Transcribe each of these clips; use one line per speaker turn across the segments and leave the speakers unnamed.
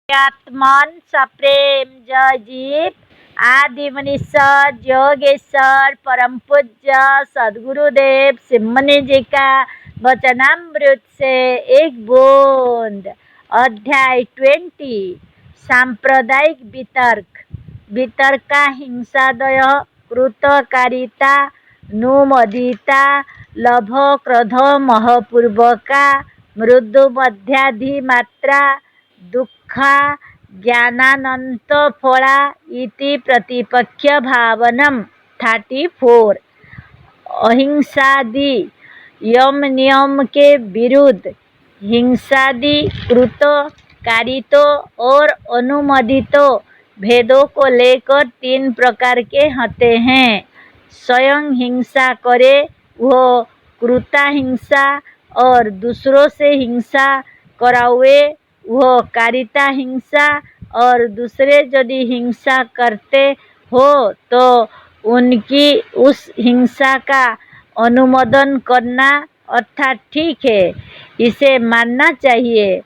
आत्मन सप्रेम जय जीव आदि मनीषर योगेश्वर परम पूज्य सदगुरुदेव सिमनी जी का वचनामृत से एक बूंद। अध्याय 20 सांप्रदायिक वितर्क। वितर्का हिंसादय कृतकारिता नुमदिता लभ क्रोध महपूर्वका मृदु मध्याधिमात्रा दुःखा ज्ञानानंत फला इति प्रतिपक्ष भावनम 34। अहिंसादि यम नियम के विरुद्ध हिंसादि कृत कारितों और अनुमोदितों भेदों को लेकर 3 प्रकार के होते हैं। स्वयं हिंसा करे वो कृता हिंसा और दूसरों से हिंसा करावे वो कारिता हिंसा और दूसरे यदि हिंसा करते हो तो उनकी उस हिंसा का अनुमोदन करना अर्थात ठीक है, इसे मानना चाहिए।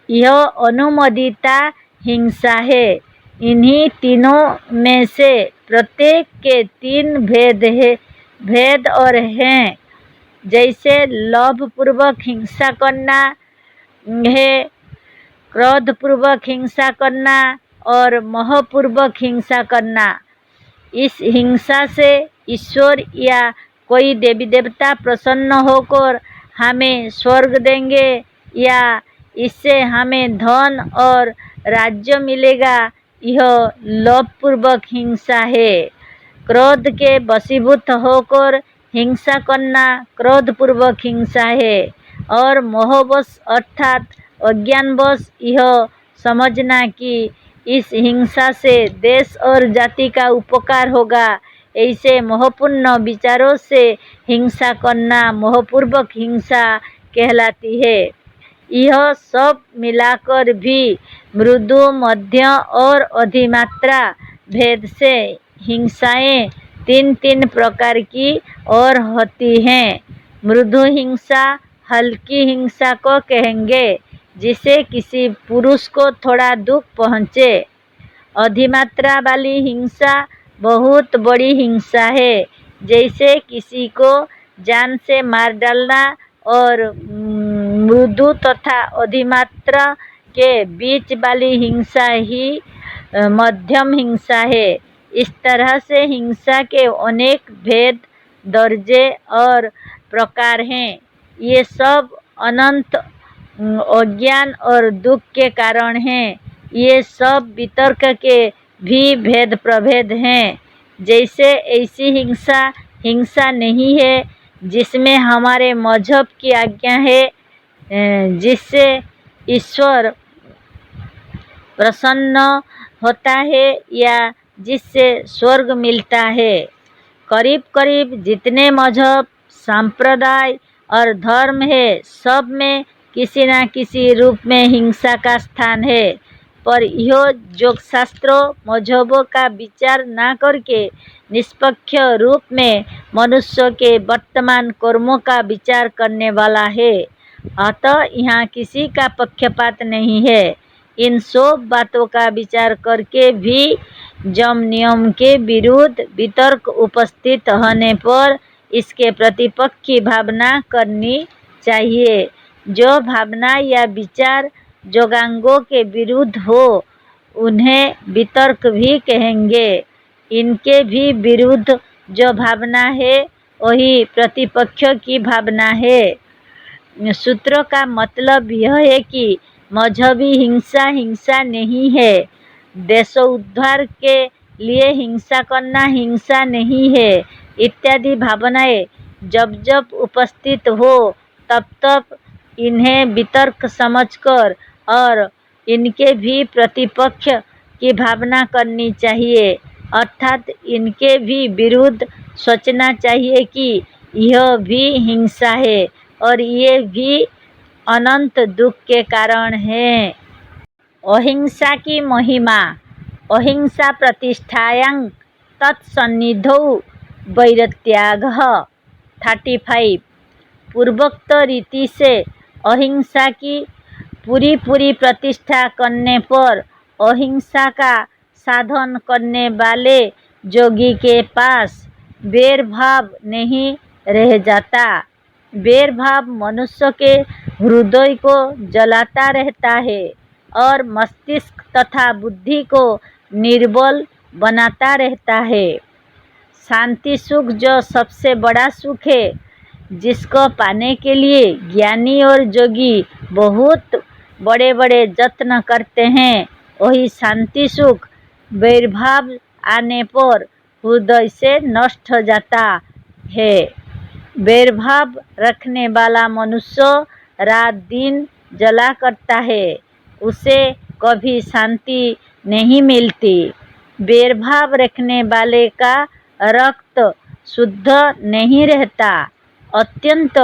यह अनुमोदिता हिंसा है। इन्हीं तीनों में से प्रत्येक के 3 भेद और हैं। जैसे लोभपूर्वक हिंसा करना है, क्रोधपूर्वक हिंसा करना और मोहपूर्वक हिंसा करना। इस हिंसा से ईश्वर या कोई देवी देवता प्रसन्न होकर हमें स्वर्ग देंगे या इससे हमें धन और राज्य मिलेगा, यह लोभपूर्वक हिंसा है। क्रोध के वशीभूत होकर हिंसा करना क्रोधपूर्वक हिंसा है और मोहवश अर्थात अज्ञानवश यह समझना कि इस हिंसा से देश और जाति का उपकार होगा, ऐसे मोहपूर्ण विचारों से हिंसा करना मोहपूर्वक हिंसा कहलाती है। यह सब मिलाकर भी मृदु मध्य और अधिमात्रा भेद से हिंसाएं 3 प्रकार की और होती हैं। मृदु हिंसा हल्की हिंसा को कहेंगे, जिसे किसी पुरुष को थोड़ा दुख पहुँचे। अधिमात्रा वाली हिंसा बहुत बड़ी हिंसा है, जैसे किसी को जान से मार डालना। और मृदु तथा अधिमात्रा के बीच वाली हिंसा ही मध्यम हिंसा है। इस तरह से हिंसा के अनेक भेद दर्जे और प्रकार हैं। ये सब अनंत अज्ञान और दुख के कारण हैं। ये सब वितर्क के भी भेद प्रभेद हैं। जैसे ऐसी हिंसा हिंसा नहीं है जिसमें हमारे मजहब की आज्ञा है, जिससे ईश्वर प्रसन्न होता है या जिससे स्वर्ग मिलता है। करीब करीब जितने मजहब संप्रदाय और धर्म है, सब में किसी न किसी रूप में हिंसा का स्थान है। पर यह योगशास्त्रों मजहबों का विचार न करके निष्पक्ष रूप में मनुष्य के वर्तमान कर्मों का विचार करने वाला है। अतः यहाँ किसी का पक्षपात नहीं है। इन सब बातों का विचार करके भी यम नियम के विरुद्ध वितर्क उपस्थित होने पर इसके प्रतिपक्ष की भावना करनी चाहिए। जो भावना या विचार योगांगों के विरुद्ध हो उन्हें वितर्क भी कहेंगे। इनके भी विरुद्ध जो भावना है वही प्रतिपक्ष की भावना है। सूत्र का मतलब यह है कि मजहबी हिंसा हिंसा नहीं है, देशोद्धार के लिए हिंसा करना हिंसा नहीं है, इत्यादि भावनाएं जब जब उपस्थित हो तब तब इन्हें वितर्क समझकर और इनके भी प्रतिपक्ष की भावना करनी चाहिए, अर्थात इनके भी विरुद्ध सोचना चाहिए कि यह भी हिंसा है और ये भी अनंत दुख के कारण है। अहिंसा की महिमा। अहिंसा प्रतिष्ठायां तत्सन्निधौ वैरत्यागः 35। पूर्वोक्त रीति से अहिंसा की पूरी पूरी प्रतिष्ठा करने पर अहिंसा का साधन करने वाले योगी के पास बैर भाव नहीं रह जाता। बैर भाव मनुष्य के हृदय को जलाता रहता है और मस्तिष्क तथा बुद्धि को निर्बल बनाता रहता है। शांति सुख जो सबसे बड़ा सुख है, जिसको पाने के लिए ज्ञानी और योगी बहुत बड़े बड़े यत्न करते हैं, वही शांति सुख वैरभाव आने पर हृदय से नष्ट हो जाता है। वैरभाव रखने वाला मनुष्य रात दिन जला करता है, उसे कभी शांति नहीं मिलती। वैरभाव रखने वाले का रक्त शुद्ध नहीं रहता। अत्यंत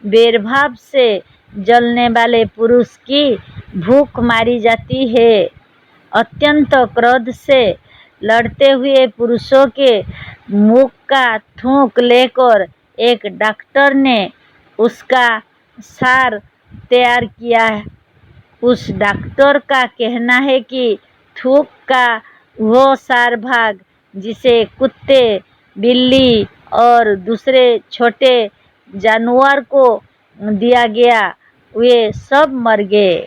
वैरभाव से जलने वाले पुरुष की भूख मारी जाती है। अत्यंत क्रोध से लड़ते हुए पुरुषों के मुख का थूक लेकर एक डॉक्टर ने उसका सार तैयार किया। उस डॉक्टर का कहना है कि थूक का वो सार भाग जिसे कुत्ते, बिल्ली और दूसरे छोटे जानवर को दिया गया, वे सब मर गए।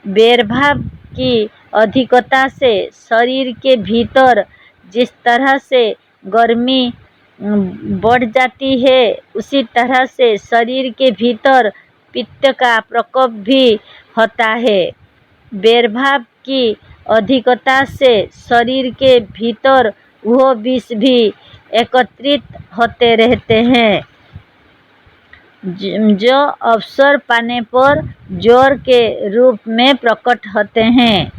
वैरभाव की अधिकता से शरीर के भीतर जिस तरह से गर्मी बढ़ जाती है, उसी तरह से शरीर के भीतर पित्त का प्रकोप भी होता है। वैरभाव की अधिकता से शरीर के भीतर वो विष भी एकत्रित होते रहते हैं, जो अवसर पाने पर जोर के रूप में प्रकट होते हैं।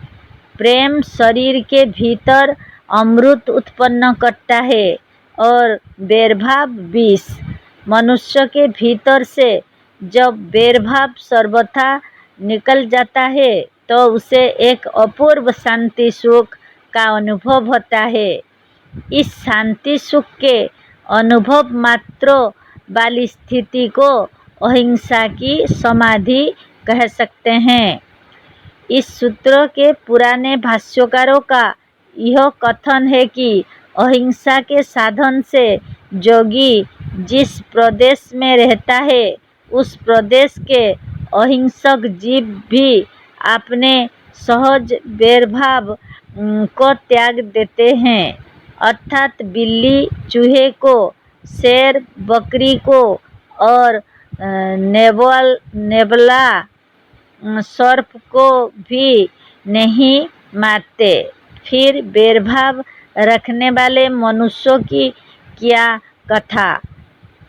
प्रेम शरीर के भीतर अमृत उत्पन्न करता है और वैरभाव विष। मनुष्य के भीतर से जब वैरभाव सर्वथा निकल जाता है तो उसे एक अपूर्व शांति सुख का अनुभव होता है। इस शांति सुख के अनुभव मात्र वाली स्थिति को अहिंसा की समाधि कह सकते हैं। इस सूत्र के पुराने भाष्यकारों का यह कथन है कि अहिंसा के साधन से योगी जिस प्रदेश में रहता है, उस प्रदेश के अहिंसक जीव भी अपने सहज वैरभाव को त्याग देते हैं। अर्थात बिल्ली चूहे को, शेर बकरी को और नेवला सर्प को भी नहीं मारते। फिर वैरभाव रखने वाले मनुष्यों की क्या कथा।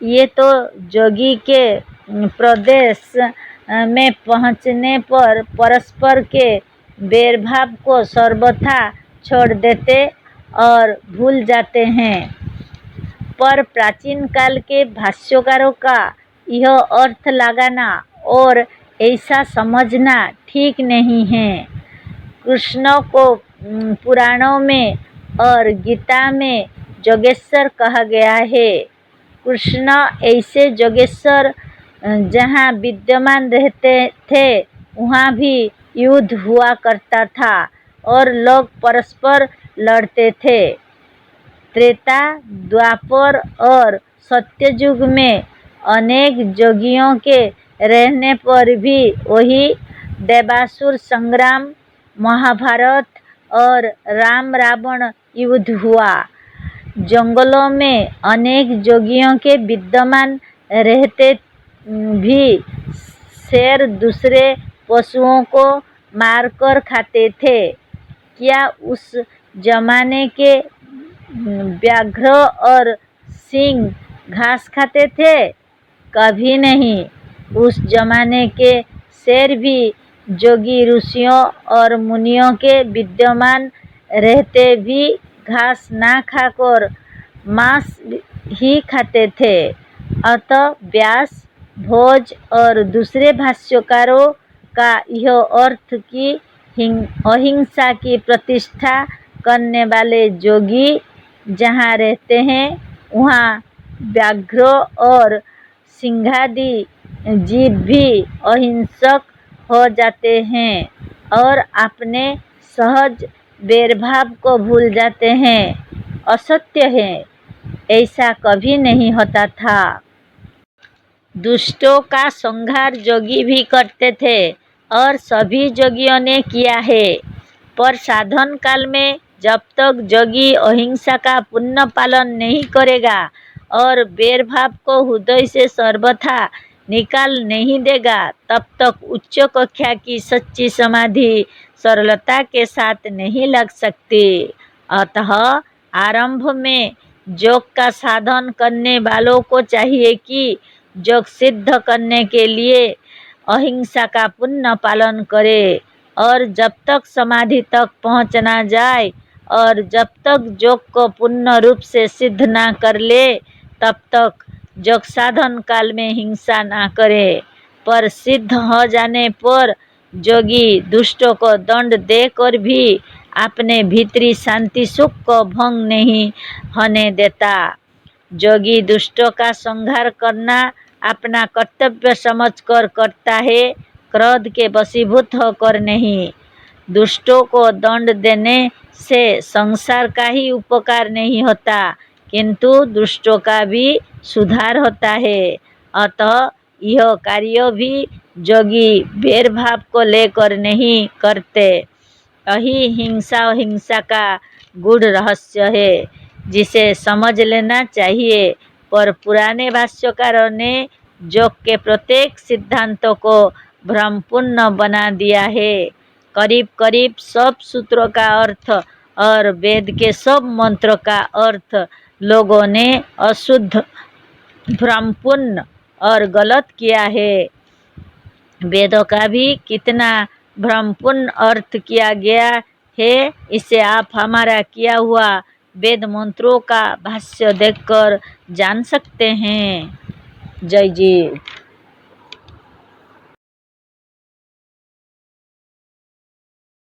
ये तो योगी के प्रदेश में पहुँचने पर परस्पर के वैरभाव को सर्वथा छोड़ देते और भूल जाते हैं। पर प्राचीन काल के भाष्यकारों का यह अर्थ लगाना और ऐसा समझना ठीक नहीं है। कृष्ण को पुराणों में और गीता में योगेश्वर कहा गया है। कृष्ण ऐसे योगेश्वर जहाँ विद्यमान रहते थे, वहाँ भी युद्ध हुआ करता था और लोग परस्पर लड़ते थे। त्रेता, द्वापर और सत्ययुग में अनेक योगियों के रहने पर भी वही देवासुर संग्राम, महाभारत और राम रावण युद्ध हुआ। जंगलों में अनेक योगियों के विद्यमान रहते भी शेर दूसरे पशुओं को मारकर खाते थे। क्या उस जमाने के व्याघ्र और सिंह घास खाते थे? कभी नहीं। उस जमाने के शेर भी योगी ऋषियों और मुनियों के विद्यमान रहते भी घास ना खाकर मांस ही खाते थे। अतः व्यास, भोज और दूसरे भाष्यकारों का यह अर्थ कि अहिंसा की प्रतिष्ठा करने वाले योगी जहाँ रहते हैं, वहाँ व्याघ्र और सिंहादि जीव भी अहिंसक हो जाते हैं और अपने सहज वैरभाव को भूल जाते हैं। असत्य है, ऐसा कभी नहीं होता था। दुष्टों का संहार जोगी भी करते थे और सभी जोगियों ने किया है। पर साधन काल में जब तक जोगी अहिंसा का पुण्य पालन नहीं करेगा और वैरभाव को हृदय से सर्वथा निकाल नहीं देगा, तब तक उच्च कक्षा की सच्ची समाधि सरलता के साथ नहीं लग सकती। अतः आरंभ में योग का साधन करने वालों को चाहिए कि योग सिद्ध करने के लिए अहिंसा का पुण्य पालन करे और जब तक समाधि तक पहुँच ना जाए और जब तक योग को पूर्ण रूप से सिद्ध ना कर ले, तब तक योग साधन काल में हिंसा ना करे। पर सिद्ध हो जाने पर योगी दुष्टों को दंड देकर भी अपने भीतरी शांति सुख को भंग नहीं होने देता। योगी दुष्टों का संहार करना अपना कर्तव्य समझकर करता है, क्रोध के वशीभूत होकर नहीं। दुष्टों को दंड देने से संसार का ही उपकार नहीं होता, किंतु दुष्टों का भी सुधार होता है। अतः यह कार्य भी योगी वैरभाव को लेकर नहीं करते। यही हिंसा अहिंसा का गूढ़ रहस्य है, जिसे समझ लेना चाहिए। पर पुराने भाष्यकारों ने योग के प्रत्येक सिद्धांतों को भ्रमपूर्ण बना दिया है। करीब करीब सब सूत्रों का अर्थ और वेद के सब मंत्रों का अर्थ लोगों ने अशुद्ध, भ्रमपूर्ण और गलत किया है। वेदों का भी कितना भ्रमपूर्ण अर्थ किया गया है, इसे आप हमारा किया हुआ वेद मंत्रों का भाष्य देखकर जान सकते हैं। जय जी।